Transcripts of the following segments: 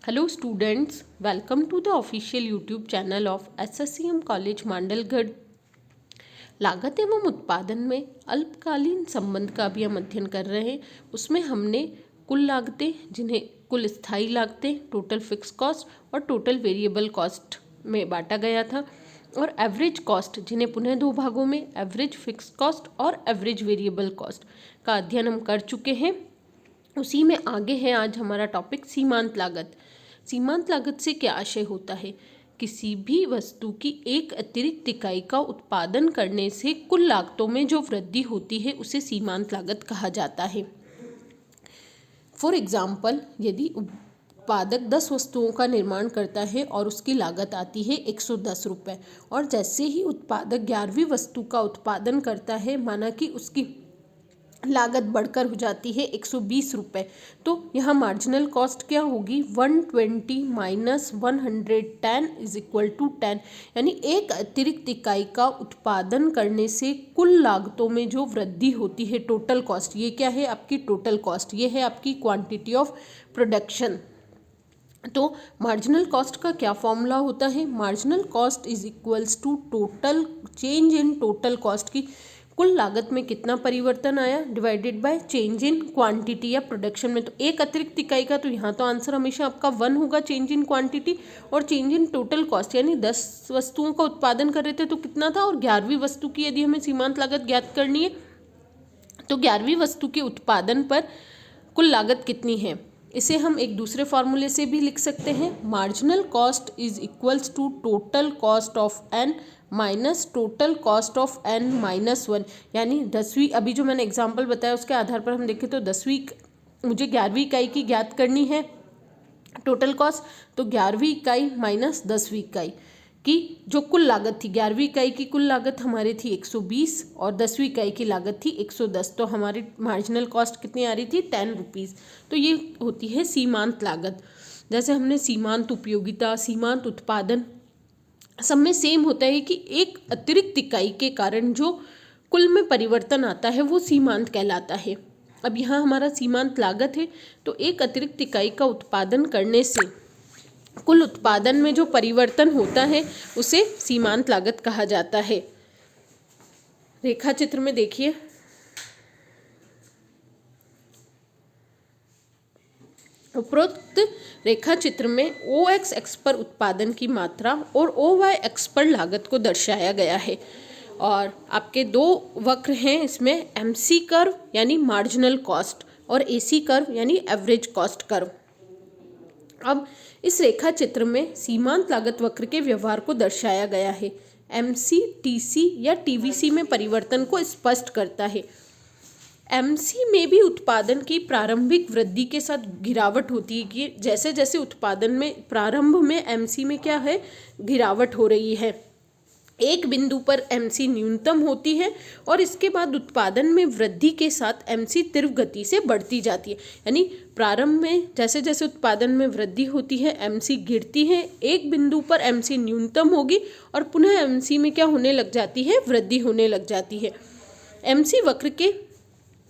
Hello students, welcome to the official YouTube channel of SSCM College Mandalgarh. लागत एवं उत्पादन में अल्पकालीन संबंध का भी हम अध्ययन कर रहे हैं। उसमें हमने कुल लागतें, जिन्हें कुल स्थायी लागतें, टोटल फिक्स कॉस्ट और टोटल वेरिएबल कॉस्ट में बांटा गया था, और एवरेज कॉस्ट, जिन्हें पुनः दो भागों में एवरेज फिक्स कॉस्ट और एवरेज वेरिएबल कॉस्ट का अध्ययन हम कर चुके हैं। उसी में आगे है आज हमारा टॉपिक सीमांत लागत। सीमांत लागत से क्या आशय होता है? किसी भी वस्तु की एक अतिरिक्त इकाई का उत्पादन करने से कुल लागतों में जो वृद्धि होती है उसे सीमांत लागत कहा जाता है। फॉर एग्जाम्पल, यदि उत्पादक 10 वस्तुओं का निर्माण करता है और उसकी लागत आती है 110 रुपये, और जैसे ही उत्पादक 11वीं वस्तु का उत्पादन करता है, माना कि उसकी लागत बढ़कर हो जाती है 120 रुपये, तो यहाँ मार्जिनल कॉस्ट क्या होगी? 120 माइनस 110 इज इक्वल टू 10। यानी एक अतिरिक्त इकाई का उत्पादन करने से कुल लागतों में जो वृद्धि होती है, टोटल कॉस्ट, ये क्या है? आपकी टोटल कॉस्ट, ये है आपकी क्वांटिटी ऑफ प्रोडक्शन। तो मार्जिनल कॉस्ट का क्या फॉर्मूला होता है? Marginal cost is equals to total change in total cost की कुल लागत में कितना परिवर्तन आया divided by change in quantity या प्रोडक्शन में। तो एक अतिरिक्त इकाई का, तो यहाँ तो आंसर हमेशा आपका 1 होगा, चेंज इन क्वांटिटी, और चेंज इन टोटल कॉस्ट, यानी 10 वस्तुओं का उत्पादन कर रहे थे तो कितना था, और 11वीं वस्तु की यदि हमें सीमांत लागत ज्ञात करनी है तो 11वीं वस्तु के उत्पादन पर कुल लागत कितनी है, इसे हम एक दूसरे फॉर्मूले से भी लिख सकते हैं। Marginal cost is equals to total cost of N minus total cost of N minus 1। यानी 10वीं, अभी जो मैंने एग्जांपल बताया उसके आधार पर हम देखें तो 10वीं, मुझे 11वीं इकाई की ज्ञात करनी है टोटल कॉस्ट, तो 11वीं इकाई माइनस 10वीं इकाई की जो कुल लागत थी, 11वीं इकाई की कुल लागत हमारी थी 120 और 10वीं इकाई की लागत थी 110, तो हमारी मार्जिनल कॉस्ट कितनी आ रही थी? 10 रुपीज़। तो ये होती है सीमांत लागत। जैसे हमने सीमांत उपयोगिता, सीमांत उत्पादन, सब में सेम होता है कि एक अतिरिक्त इकाई के कारण जो कुल में परिवर्तन आता है वो सीमांत कहलाता है। अब यहाँ हमारा सीमांत लागत है, तो एक अतिरिक्त इकाई का उत्पादन करने से कुल उत्पादन में जो परिवर्तन होता है उसे सीमांत लागत कहा जाता है। रेखा चित्र में देखिए, उपरोक्त रेखा चित्र में OX एक्स पर उत्पादन की मात्रा और OY एक्स पर लागत को दर्शाया गया है, और आपके दो वक्र हैं इसमें, MC कर्व यानी मार्जिनल कॉस्ट और AC कर्व यानी एवरेज कॉस्ट कर्व। अब इस रेखा चित्र में सीमांत लागत वक्र के व्यवहार को दर्शाया गया है। MC TC या TVC में परिवर्तन को स्पष्ट करता है। MC में भी उत्पादन की प्रारंभिक वृद्धि के साथ गिरावट होती है कि जैसे जैसे उत्पादन में प्रारंभ में MC में क्या है, गिरावट हो रही है। एक बिंदु पर MC न्यूनतम होती है और इसके बाद उत्पादन में वृद्धि के साथ MC तीव्र गति से बढ़ती जाती है। यानी प्रारंभ में जैसे जैसे उत्पादन में वृद्धि होती है MC गिरती है, एक बिंदु पर MC न्यूनतम होगी और पुनः MC में क्या होने लग जाती है, वृद्धि होने लग जाती है। MC वक्र के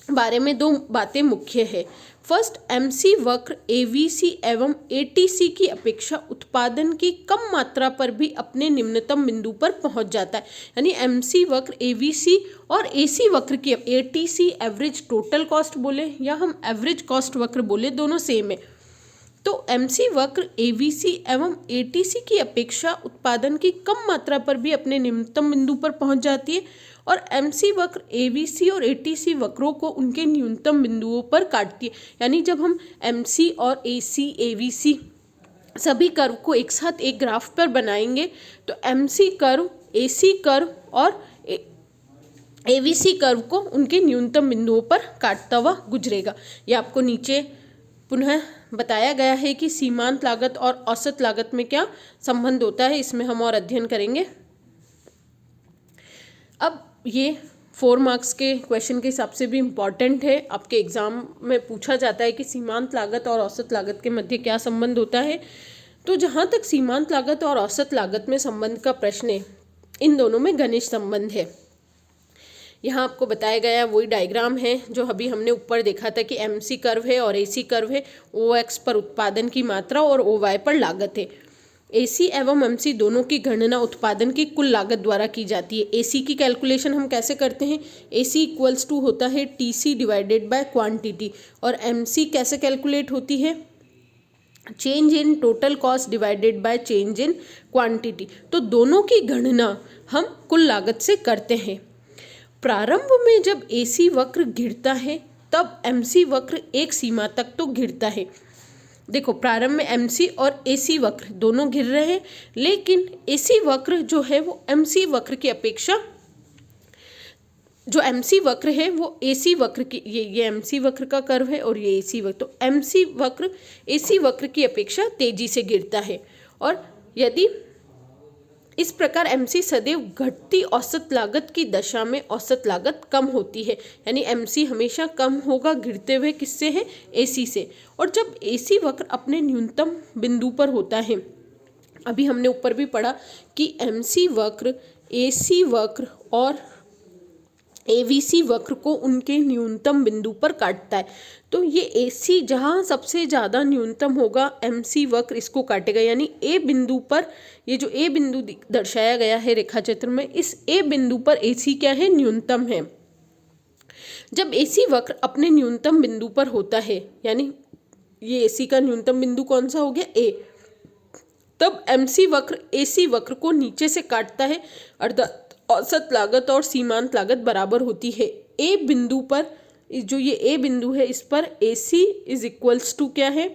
बारे में दो बातें मुख्य है। फर्स्ट, MC वक्र AVC एवं ATC की अपेक्षा उत्पादन की कम मात्रा पर भी अपने निम्नतम बिंदु पर पहुंच जाता है। यानी MC वक्र AVC और AC वक्र की, ATC एवरेज टोटल कॉस्ट बोले या हम एवरेज कॉस्ट वक्र बोले, दोनों सेम है। तो MC वक्र AVC एवं ATC की अपेक्षा उत्पादन की कम मात्रा पर भी अपने निम्नतम बिंदु पर पहुंच जाती है, और MC वक्र AVC और ATC वक्रों को उनके न्यूनतम बिंदुओं पर काटती है। यानी जब हम MC और AC AVC सभी कर्व को एक साथ एक ग्राफ पर बनाएंगे तो MC कर्व, AC कर्व और AVC कर्व को उनके न्यूनतम बिंदुओं पर काटता हुआ गुजरेगा। ये आपको नीचे पुनः बताया गया है कि सीमांत लागत और औसत लागत में क्या संबंध होता है, इसमें हम और अध्ययन करेंगे। अब ये 4 मार्क्स के क्वेश्चन के हिसाब से भी इम्पॉर्टेंट है, आपके एग्जाम में पूछा जाता है कि सीमांत लागत और औसत लागत के मध्य क्या संबंध होता है। तो जहाँ तक सीमांत लागत और औसत लागत में संबंध का प्रश्न है, इन दोनों में घनिष्ठ संबंध है। यहाँ आपको बताया गया वही डायग्राम है जो अभी हमने ऊपर देखा था कि MC कर्व है और AC कर्व है। OX पर उत्पादन की मात्रा और OY पर लागत है। AC एवं MC दोनों की गणना उत्पादन की कुल लागत द्वारा की जाती है। AC की कैलकुलेशन हम कैसे करते हैं? AC इक्वल्स टू होता है TC डिवाइडेड बाय क्वांटिटी, और MC कैसे कैलकुलेट होती है? Change in total cost divided by change in quantity. तो दोनों की गणना हम कुल लागत से करते हैं। प्रारंभ में जब AC वक्र गिरता है तब MC वक्र एक सीमा तक तो गिरता है। देखो, प्रारंभ में MC और AC वक्र दोनों गिर रहे हैं, लेकिन AC वक्र जो है वो MC वक्र की अपेक्षा, जो MC वक्र है वो AC वक्र की, ये MC वक्र का कर्व है और ये AC वक्र, तो MC वक्र AC वक्र की अपेक्षा तेजी से गिरता है। और यदि इस प्रकार MC सदैव घटती औसत लागत की दशा में औसत लागत कम होती है, यानी MC हमेशा कम होगा गिरते हुए, किससे है? AC से। और जब AC वक्र अपने न्यूनतम बिंदु पर होता है, अभी हमने ऊपर भी पढ़ा कि MC वक्र AC वक्र और AVC वक्र को उनके न्यूनतम बिंदु पर काटता है। तो ये AC जहाँ सबसे ज़्यादा न्यूनतम होगा, MC वक्र इसको काटेगा, यानी A बिंदु पर, ये जो A बिंदु दर्शाया गया है रेखा चित्र में, इस A बिंदु पर AC क्या है? न्यूनतम है। जब AC वक्र अपने न्यूनतम बिंदु पर होता है, यानी ये AC का न्यूनतम बिंदु कौन सा हो गया? A, तब MC वक्र AC वक्र को नीचे से काटता है, अर्थात औसत लागत और सीमांत लागत बराबर होती है। A बिंदु पर, जो ये A बिंदु है, इस पर AC इज इक्वल्स टू क्या है?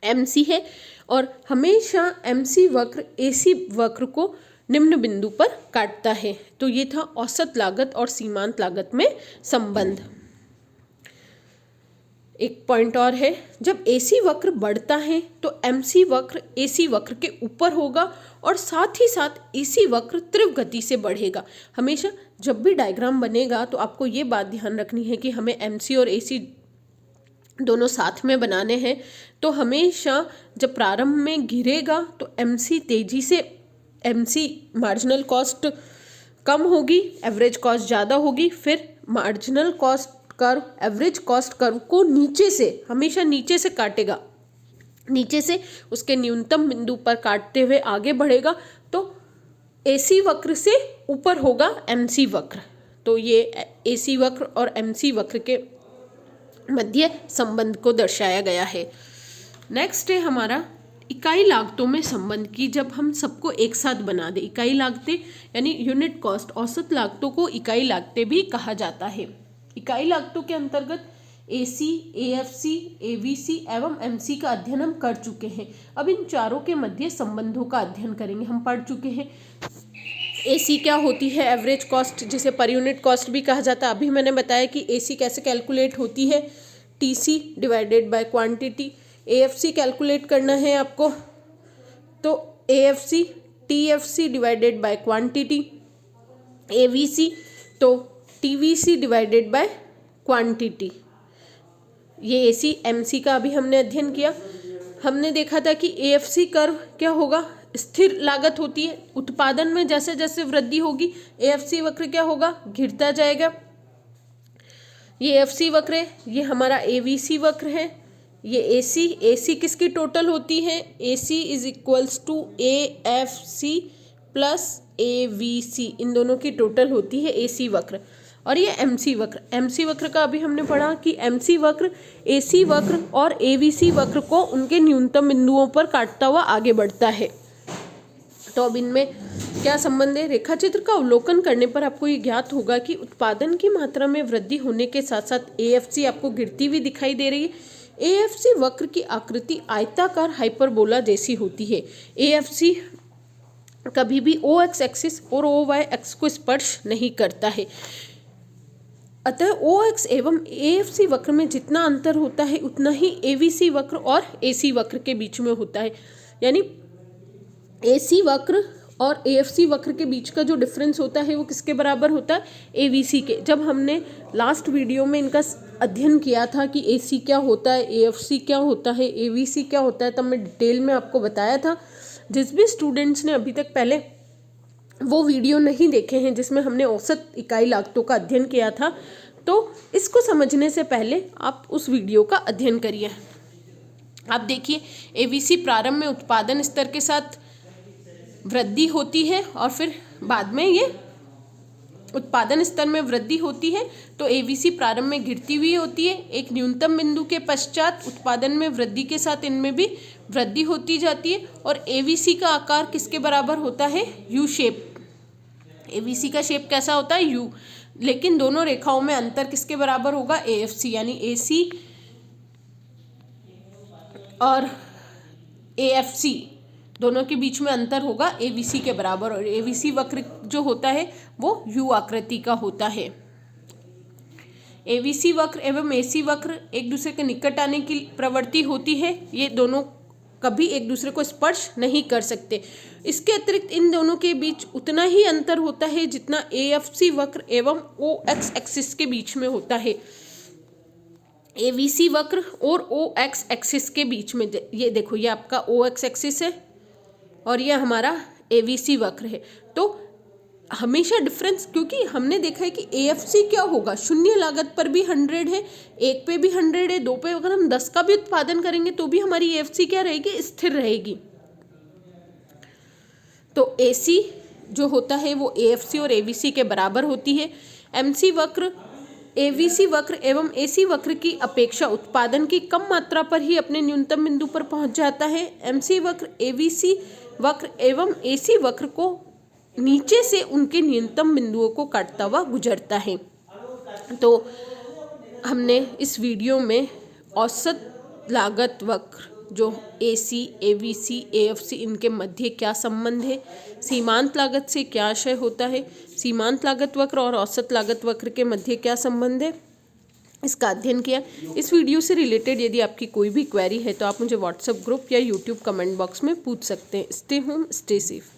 MC है, और हमेशा MC वक्र AC वक्र को निम्न बिंदु पर काटता है। तो ये था औसत लागत और सीमांत लागत में संबंध। एक पॉइंट और है, जब AC वक्र बढ़ता है तो MC वक्र AC वक्र के ऊपर होगा और साथ ही साथ AC वक्र तीव्र गति से बढ़ेगा। हमेशा जब भी डायग्राम बनेगा तो आपको ये बात ध्यान रखनी है कि हमें MC और AC दोनों साथ में बनाने हैं। तो हमेशा जब प्रारंभ में गिरेगा तो MC तेजी से, MC मार्जिनल कॉस्ट कम होगी, एवरेज कॉस्ट ज़्यादा होगी, फिर marginal cost curve average cost curve को नीचे से, हमेशा नीचे से काटेगा, नीचे से उसके न्यूनतम बिंदु पर काटते हुए आगे बढ़ेगा। तो AC वक्र से ऊपर होगा MC वक्र। तो ये AC वक्र और MC वक्र के मध्य संबंध को दर्शाया गया है। नेक्स्ट है हमारा इकाई लागतों में संबंध की, जब हम सबको एक साथ बना दें। इकाई लागतें यानी यूनिट कॉस्ट, औसत लागतों को इकाई लागतें भी कहा जाता है। इकाई लागतों के अंतर्गत AC, AFC, AVC एवं MC का अध्ययन हम कर चुके हैं। अब इन चारों के मध्य संबंधों का अध्ययन करेंगे। हम पढ़ चुके हैं AC क्या होती है, एवरेज कॉस्ट, जिसे पर यूनिट कॉस्ट भी कहा जाता है। अभी मैंने बताया कि AC कैसे कैलकुलेट होती है, TC divided by quantity. AFC calculate करना है आपको, तो AFC TFC divided by quantity. AVC तो TVC डिवाइडेड बाय क्वांटिटी। ये AC MC का अभी हमने अध्ययन किया। हमने देखा था कि AFC कर्व क्या होगा, स्थिर लागत होती है। उत्पादन में जैसे जैसे वृद्धि होगी AFC वक्र क्या होगा, गिरता जाएगा। ये AFC वक्र है, ये हमारा AVC वक्र है। ये AC किसकी टोटल होती है? AC is equals to AFC plus AVC, इन दोनों की टोटल होती है AC वक्र। और ये MC वक्र, MC वक्र का अभी हमने पढ़ा कि MC वक्र AC वक्र और AVC वक्र को उनके न्यूनतम बिंदुओं पर काटता हुआ आगे बढ़ता है। तो अब इनमें क्या संबंध है? रेखाचित्र का अवलोकन करने पर आपको ये ज्ञात होगा कि उत्पादन की मात्रा में वृद्धि होने के साथ साथ AFC आपको गिरती हुई दिखाई दे रही है। AFC वक्र की आकृति आयताकार हाइपरबोला जैसी होती है। AFC कभी भी OX एक्सिस और OY एक्सिस को स्पर्श नहीं करता है। अतः OX एवं AFC वक्र में जितना अंतर होता है उतना ही AVC वक्र और AC वक्र के बीच में होता है। यानी AC वक्र और AFC वक्र के बीच का जो डिफरेंस होता है वो किसके बराबर होता है? AVC के। जब हमने लास्ट वीडियो में इनका अध्ययन किया था कि AC क्या होता है, AFC क्या होता है, AVC क्या होता है, तब मैं डिटेल में आपको बताया था। जिस भी स्टूडेंट्स ने अभी तक पहले वो वीडियो नहीं देखे हैं जिसमें हमने औसत इकाई लागतों का अध्ययन किया था, तो इसको समझने से पहले आप उस वीडियो का अध्ययन करिए। आप देखिए, एवीसी प्रारंभ में उत्पादन स्तर के साथ वृद्धि होती है और फिर बाद में ये उत्पादन स्तर में वृद्धि होती है, तो एवीसी प्रारंभ में गिरती हुई होती है। एक न्यूनतम बिंदु के पश्चात उत्पादन में वृद्धि के साथ इनमें भी वृद्धि होती जाती है। और एवीसी का आकार किसके बराबर होता है? U shape. एवीसी का शेप कैसा होता है? यू। लेकिन दोनों रेखाओं में अंतर किसके बराबर होगा? एएफसी, यानी एसी और एएफसी दोनों के बीच में अंतर होगा एवीसी के बराबर। और एवीसी वक्र जो होता है वो यू आकृति का होता है। एवीसी वक्र एवं एसी वक्र एक दूसरे के निकट आने की प्रवृत्ति होती है। ये दोनों कभी एक दूसरे को स्पर्श नहीं कर सकते। इसके अतिरिक्त इन दोनों के बीच उतना ही अंतर होता है जितना एएफसी वक्र एवं ओएक्स एक्सिस के बीच में होता है। एवीसी वक्र और ओएक्स एक्सिस के बीच में, ये देखो, ये आपका ओएक्स एक्सिस है और ये हमारा एवीसी वक्र है। तो हमेशा डिफरेंस, क्योंकि हमने देखा है कि एएफसी क्या होगा, शून्य लागत पर भी 100 है, 1 पे भी 100 है, 2 पे अगर हम 10 का भी उत्पादन करेंगे तो भी हमारी एएफसी क्या रहेगी? स्थिर रहेगी। तो एसी जो होता है वो एएफसी और एवीसी के बराबर होती है। एमसी वक्र एवीसी वक्र एवं एसी वक्र की अपेक्षा उत्पादन की कम मात्रा पर ही अपने न्यूनतम बिंदु पर पहुंच जाता है। एमसी वक्र एवीसी वक्र एवं एसी वक्र को नीचे से उनके न्यूनतम बिंदुओं को काटता हुआ गुजरता है। तो हमने इस वीडियो में औसत लागत वक्र जो एसी, एवीसी, एएफसी, इनके मध्य क्या संबंध है, सीमांत लागत से क्या आशय होता है, सीमांत लागत वक्र और औसत लागत वक्र के मध्य क्या संबंध है, इसका अध्ययन किया। इस वीडियो से रिलेटेड यदि आपकी कोई भी क्वेरी है तो आप मुझे व्हाट्सएप ग्रुप या यूट्यूब कमेंट बॉक्स में पूछ सकते हैं। Stay home, stay safe.